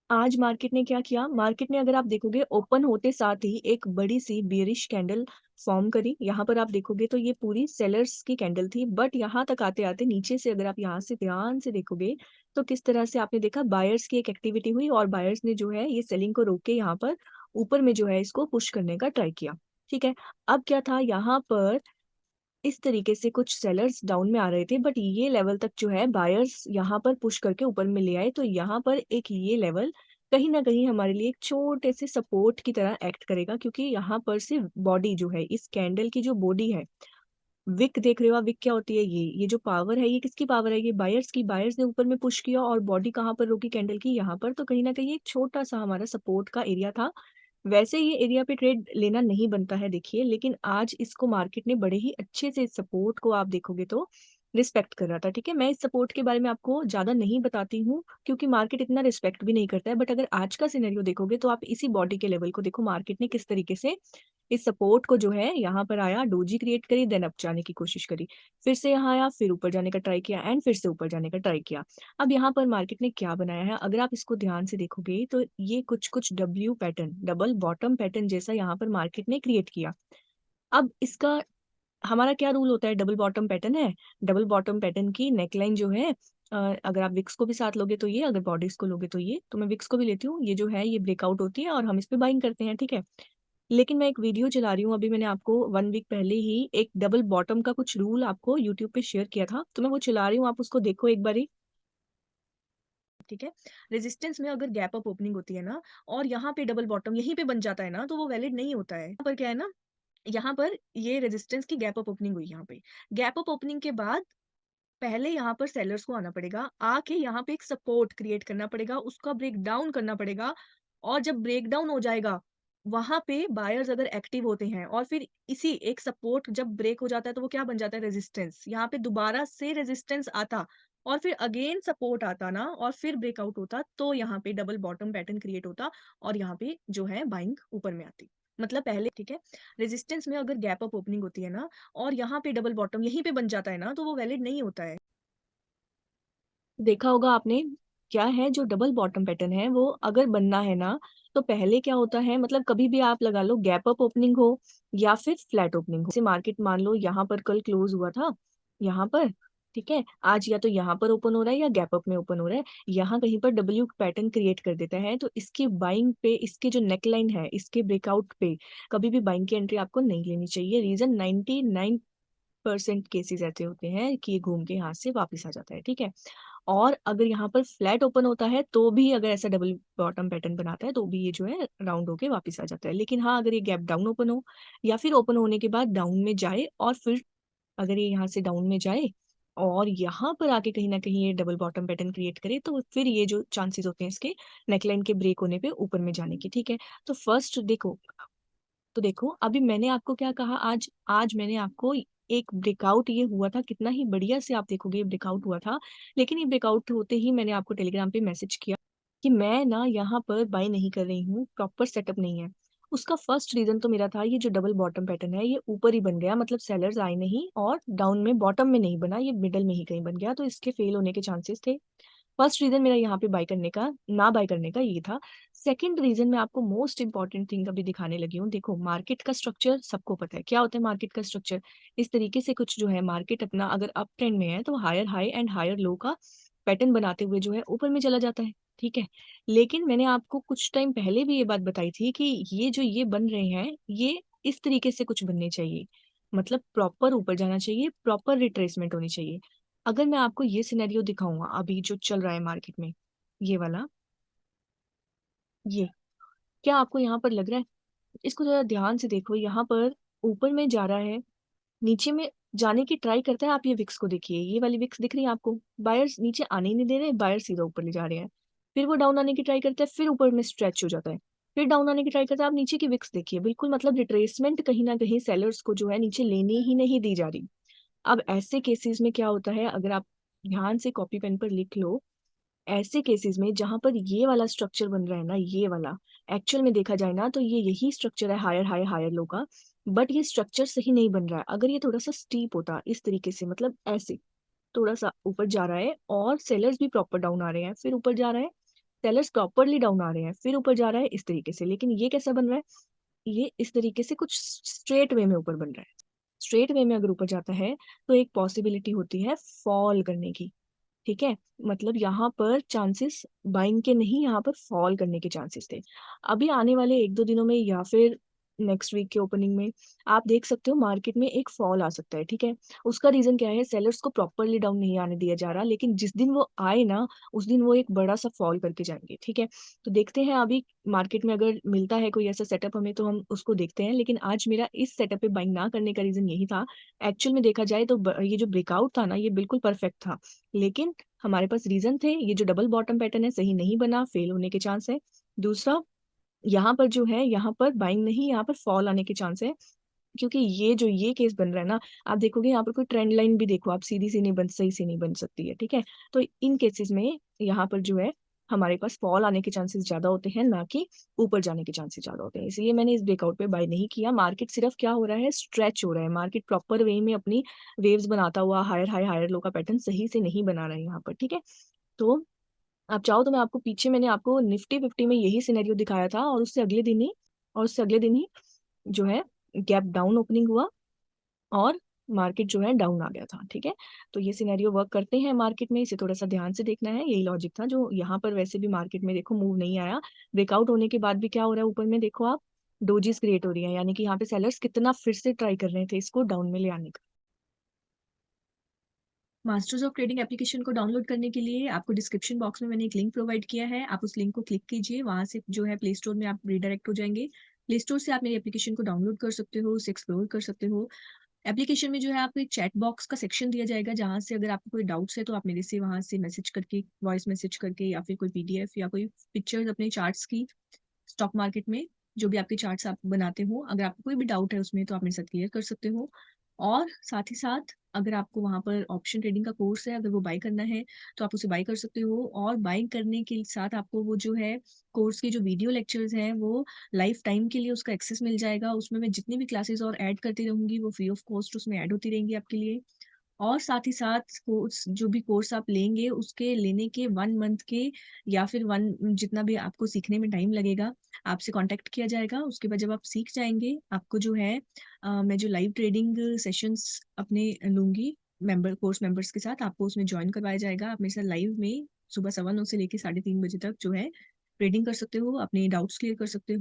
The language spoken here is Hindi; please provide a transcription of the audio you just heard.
आज मार्केट ने क्या किया, मार्केट ने अगर आप देखोगे ओपन होते साथ ही एक बड़ी सी बेरिश कैंडल फॉर्म करी। यहाँ पर आप देखोगे तो ये पूरी सेलर्स की कैंडल थी, बट यहाँ तक आते आते नीचे से अगर आप यहाँ से ध्यान से देखोगे तो किस तरह से आपने देखा बायर्स की एक एक्टिविटी हुई और बायर्स ने जो है ये सेलिंग को रोक के यहाँ पर ऊपर में जो है इसको पुश करने का ट्राई किया। ठीक है। अब क्या था यहाँ पर, इस तरीके से कुछ सेलर्स डाउन में आ रहे थे, बट ये लेवल तक जो है बायर्स यहाँ पर पुश करके ऊपर में ले आए। तो यहाँ पर एक ये लेवल कहीं ना कहीं हमारे लिए एक छोटे से सपोर्ट की तरह एक्ट करेगा, क्योंकि यहाँ पर से बॉडी जो है इस कैंडल की जो बॉडी है, विक देख रहे हो आप, विक क्या होती है, ये जो पावर है ये किसकी पावर है, ये बायर्स की। बायर्स ने ऊपर में पुश किया और बॉडी कहाँ पर रोकी कैंडल की, यहाँ पर। तो कहीं ना कहीं एक छोटा सा हमारा सपोर्ट का एरिया था। वैसे ये एरिया पे ट्रेड लेना नहीं बनता है देखिए, लेकिन आज इसको मार्केट ने बड़े ही अच्छे से, इस सपोर्ट को आप देखोगे तो रिस्पेक्ट कर रहा था। ठीक है, मैं इस सपोर्ट के बारे में आपको ज्यादा नहीं बताती हूँ क्योंकि मार्केट इतना रिस्पेक्ट भी नहीं करता है। बट अगर आज का सिनेरियो देखोगे तो आप इसी बॉडी के लेवल को देखो, मार्केट ने किस तरीके से इस सपोर्ट को जो है यहाँ पर आया, डोजी क्रिएट करी, देन अप जाने की कोशिश करी, फिर से यहाँ आया, फिर ऊपर जाने का ट्राई किया एंड फिर से ऊपर जाने का ट्राई किया। अब यहाँ पर मार्केट ने क्या बनाया है, अगर आप इसको ध्यान से देखोगे तो ये कुछ कुछ W pattern, double bottom pattern जैसा यहाँ पर मार्केट ने क्रिएट किया। अब इसका हमारा क्या रूल होता है, डबल बॉटम पैटर्न है। डबल बॉटम पैटर्न की नेकलाइन जो है, अगर आप विक्स को भी साथ लोगे तो ये, अगर बॉडीज को लोगे तो ये, तो मैं विक्स को भी लेती हूँ, ये जो है ये ब्रेकआउट होती है और हम इस पे बाइंग करते हैं। ठीक है। लेकिन मैं एक वीडियो चला रही हूँ, अभी मैंने आपको 1 वीक पहले ही एक डबल बॉटम का कुछ रूल आपको यूट्यूब पे शेयर किया था, तो मैं वो चला रही हूँ, आप उसको देखो एक बारी। ठीक है। रेजिस्टेंस में अगर गैप अप ओपनिंग होती है ना और यहाँ पे डबल बॉटम यहीं पे बन जाता है ना, तो वो वैलिड नहीं होता है। यहाँ पर क्या है ना, यहाँ पर ये रेजिस्टेंस की गैप अप ओपनिंग हुई, यहाँ पे गैप अप ओपनिंग के बाद पहले यहाँ पर सेलर्स को आना पड़ेगा, आके यहाँ पे एक सपोर्ट क्रिएट करना पड़ेगा, उसका ब्रेक डाउन करना पड़ेगा। और जब ब्रेक डाउन हो जाएगा, वहां पे बायर्स अगर एक्टिव होते हैं और फिर इसी एक सपोर्ट जब ब्रेक हो जाता है तो वो क्या बन जाता है, रेजिस्टेंस। यहाँ पे दोबारा से रेजिस्टेंस आता और फिर अगेन सपोर्ट आता ना और फिर ब्रेकआउट होता, तो यहाँ पे डबल बॉटम पैटर्न क्रिएट होता और यहाँ पे जो है बाइंग ऊपर में आती। मतलब पहले, ठीक है, रेजिस्टेंस में अगर गैप अप ओपनिंग होती है ना और यहाँ पे डबल बॉटम यहीं पे बन जाता है ना, तो वो वैलिड नहीं होता है। देखा होगा आपने, क्या है जो डबल बॉटम पैटर्न है वो अगर बनना है ना, तो पहले क्या होता है, मतलब कभी भी आप लगा लो गैप अप ओपनिंग हो या फिर फ्लैट ओपनिंग हो। जैसे मार्केट मान लो यहाँ पर कल क्लोज हुआ था, यहाँ पर, ठीक है, आज या तो यहाँ पर ओपन हो रहा है या गैप अप में ओपन हो रहा है, यहाँ कहीं पर डब्ल्यू पैटर्न क्रिएट कर देता है, तो इसकी बाइंग पे, इसके जो नेकलाइन है इसके ब्रेकआउट पे कभी भी बाइंग की एंट्री आपको नहीं लेनी चाहिए। रीजन 99% केसेस ऐसे होते हैं कि ये घूम के यहाँ से वापस आ जाता है। ठीक है। और अगर यहाँ पर फ्लैट ओपन होता है तो भी अगर ऐसा डबल बॉटम पैटर्न बनाता है तो भी ये जो है राउंड होके वापस आ जाता है। लेकिन हाँ, अगर ये गैप डाउन ओपन हो या फिर ओपन होने के बाद डाउन में जाए और फिर अगर ये यहाँ से डाउन में जाए और यहाँ पर आके कहीं ना कहीं ये डबल बॉटम पैटर्न क्रिएट करे, तो फिर ये जो चांसेस होते हैं इसके नेकलाइन के ब्रेक होने पे ऊपर में जाने की। ठीक है। तो फर्स्ट देखो, तो देखो अभी मैंने आपको क्या कहा, आज आज मैंने आपको एक ब्रेकआउट ये हुआ था, कितना ही बढ़िया से आप देखोगे ये ब्रेकआउट हुआ था। लेकिन ये ब्रेकआउट होते ही मैंने आपको टेलीग्राम पे मैसेज किया कि मैं ना यहाँ पर बाय नहीं कर रही हूँ, प्रॉपर सेटअप नहीं है। उसका फर्स्ट रीजन तो मेरा था, ये जो डबल बॉटम पैटर्न है ये ऊपर ही बन गया, मतलब सेलर्स आए नहीं और डाउन में बॉटम में नहीं बना, ये मिडल में ही कहीं बन गया, तो इसके फेल होने के चांसेस थे। फर्स्ट रीजन मेरा यहाँ पे बाय करने का, ना बाय करने का ये था। सेकंड रीजन मैं आपको मोस्ट इंपॉर्टेंट थिंग अभी दिखाने लगी हूँ। देखो मार्केट का स्ट्रक्चर सबको पता है क्या होता है, मार्केट का स्ट्रक्चर इस तरीके से कुछ जो है, मार्केट अपना अगर अप ट्रेंड में है तो higher high and higher low का पैटर्न बनाते हुए जो है ऊपर में चला जाता है। ठीक है। लेकिन मैंने आपको कुछ टाइम पहले भी ये बात बताई थी कि ये जो ये बन रहे हैं ये इस तरीके से कुछ बनने चाहिए, मतलब प्रॉपर ऊपर जाना चाहिए, प्रॉपर रिट्रेसमेंट होनी चाहिए। अगर मैं आपको ये सिनेरियो दिखाऊंगा अभी जो चल रहा है मार्केट में, ये वाला, ये क्या आपको यहाँ पर लग रहा है, इसको जरा ध्यान से देखो, यहाँ पर ऊपर में जा रहा है, नीचे में जाने की ट्राई करता है। आप ये विक्स को देखिए, ये वाली विक्स दिख रही है आपको, बायर्स नीचे आने ही नहीं दे रहे, बायर्स सीधा ऊपर ले जा रहे हैं। फिर वो डाउन आने की ट्राई करता है, फिर ऊपर में स्ट्रेच हो जाता है, फिर डाउन आने की ट्राई करता है। आप नीचे की विक्स देखिए, बिल्कुल मतलब रिट्रेसमेंट कहीं ना कहीं सेलर्स को जो है नीचे लेने ही नहीं दी जा रही। अब ऐसे केसेस में क्या होता है, अगर आप ध्यान से कॉपी पेन पर लिख लो, ऐसे केसेस में जहां पर ये वाला स्ट्रक्चर बन रहा है ना, ये वाला एक्चुअल में देखा जाए ना तो ये यही स्ट्रक्चर है हायर हाई हायर लो का, बट ये स्ट्रक्चर सही नहीं बन रहा है। अगर ये थोड़ा सा स्टीप होता इस तरीके से, मतलब ऐसे थोड़ा सा ऊपर जा रहा है और सेलर्स भी प्रॉपर डाउन आ रहे हैं, फिर ऊपर जा रहा है, सेलर्स प्रॉपरली डाउन आ रहे हैं, फिर ऊपर जा रहा है इस तरीके से। लेकिन ये कैसा बन रहा है? ये इस तरीके से कुछ स्ट्रेट वे में ऊपर बन रहा है। स्ट्रेट वे में अगर ऊपर जाता है तो एक पॉसिबिलिटी होती है फॉल करने की। ठीक है, मतलब यहाँ पर चांसेस बाइंग के नहीं, यहाँ पर फॉल करने के चांसेस थे। अभी आने वाले एक दो दिनों में या फिर नेक्स्ट वीक के ओपनिंग में आप देख सकते हो मार्केट में एक फॉल आ सकता है। ठीक है, उसका रीजन क्या है? सेलर्स को प्रॉपरली डाउन नहीं आने दिया जा रहा, लेकिन जिस दिन वो आए ना उस दिन वो एक बड़ा सा फॉल करके जाएंगे। ठीक है, तो देखते हैं अभी मार्केट में अगर मिलता है कोई ऐसा सेटअप हमें तो हम उसको देखते हैं। लेकिन आज मेरा इस सेटअप पे बाइंग ना करने का रीजन यही था। एक्चुअल में देखा जाए तो ये जो ब्रेकआउट था ना ये बिल्कुल परफेक्ट था, लेकिन हमारे पास रीजन थे। ये जो डबल बॉटम पैटर्न है सही नहीं बना, फेल होने के चांस है। दूसरा, यहाँ पर जो है यहाँ पर बाइंग नहीं, यहाँ पर फॉल आने के चांस है। क्योंकि ये केस बन रहा है ना, आप देखोगे यहाँ पर कोई ट्रेंड लाइन भी देखो आप, सीधी सी नहीं बन, सही से नहीं बन सकती है। ठीक है, तो इन केसेस में यहाँ पर जो है हमारे पास फॉल आने के चांसेस ज्यादा होते हैं, ना कि ऊपर जाने के चांसेस ज्यादा होते हैं। इसलिए मैंने इस ब्रेकआउट पे बाय नहीं किया। मार्केट सिर्फ क्या हो रहा है? स्ट्रेच हो रहा है। मार्केट प्रॉपर वे में अपनी वेव्स बनाता हुआ हायर हाई हायर लो का पैटर्न सही से नहीं बना रहा है यहाँ पर। ठीक है, तो आप चाहो तो मैं आपको पीछे मैंने आपको निफ्टी 50 में यही सिनेरियो दिखाया था, और उससे अगले दिन ही जो है गैप डाउन ओपनिंग हुआ और मार्केट जो है डाउन आ गया था। ठीक है, तो ये सिनेरियो वर्क करते हैं मार्केट में, इसे थोड़ा सा ध्यान से देखना है। यही लॉजिक था जो यहाँ पर वैसे भी मार्केट में देखो मूव नहीं आया। ब्रेकआउट होने के बाद भी क्या हो रहा है? ऊपर में देखो आप, डोजीज क्रिएट हो रही है, यानी कि यहाँ पे सेलर्स कितना फिर से ट्राई कर रहे थे इसको डाउन में ले आने का। मास्टर्स ऑफ ट्रेडिंग एप्लीकेशन को डाउनलोड करने के लिए आपको डिस्क्रिप्शन बॉक्स में मैंने एक लिंक प्रोवाइड किया है, आप उस लिंक को क्लिक कीजिए। वहां से जो है प्ले स्टोर में आप रिडायरेक्ट हो जाएंगे। प्ले स्टोर से आप मेरी एप्लीकेशन को डाउनलोड कर सकते हो, उसे एक्सप्लोर कर सकते हो। एप्लीकेशन में जो है आपको एक चैट बॉक्स का सेक्शन दिया जाएगा, जहां से अगर आपको कोई डाउट्स है तो आप मेरे से वहां से मैसेज करके, वॉइस मैसेज करके, या फिर कोई पीडीएफ या कोई पिक्चर्स अपने चार्ट्स की, स्टॉक मार्केट में जो भी आपके चार्ट्स आप बनाते हो, अगर आपको कोई भी डाउट है उसमें तो आप मेरे साथ क्लियर कर सकते हो। और साथ ही साथ अगर आपको वहां पर ऑप्शन ट्रेडिंग का कोर्स है, अगर वो बाय करना है तो आप उसे बाय कर सकते हो। और बाय करने के साथ आपको वो जो है कोर्स के जो वीडियो लेक्चर्स हैं वो लाइफ टाइम के लिए उसका एक्सेस मिल जाएगा। उसमें मैं जितनी भी क्लासेस और ऐड करती रहूंगी वो फ्री ऑफ कॉस्ट उसमें ऐड होती रहेंगी आपके लिए। और साथ ही साथ कोर्स, जो भी कोर्स आप लेंगे उसके लेने के 1 मंथ के या फिर वन, जितना भी आपको सीखने में टाइम लगेगा, आपसे कांटेक्ट किया जाएगा। उसके बाद जब आप सीख जाएंगे आपको जो है मैं जो लाइव ट्रेडिंग सेशंस अपने लूंगी मेंबर कोर्स मेंबर्स के साथ, आपको उसमें ज्वाइन करवाया जाएगा। आप मेरे साथ लाइव में सुबह 9:15 से लेकर 3:30 बजे तक जो है ट्रेडिंग कर सकते हो, अपने डाउट्स क्लियर कर सकते हो।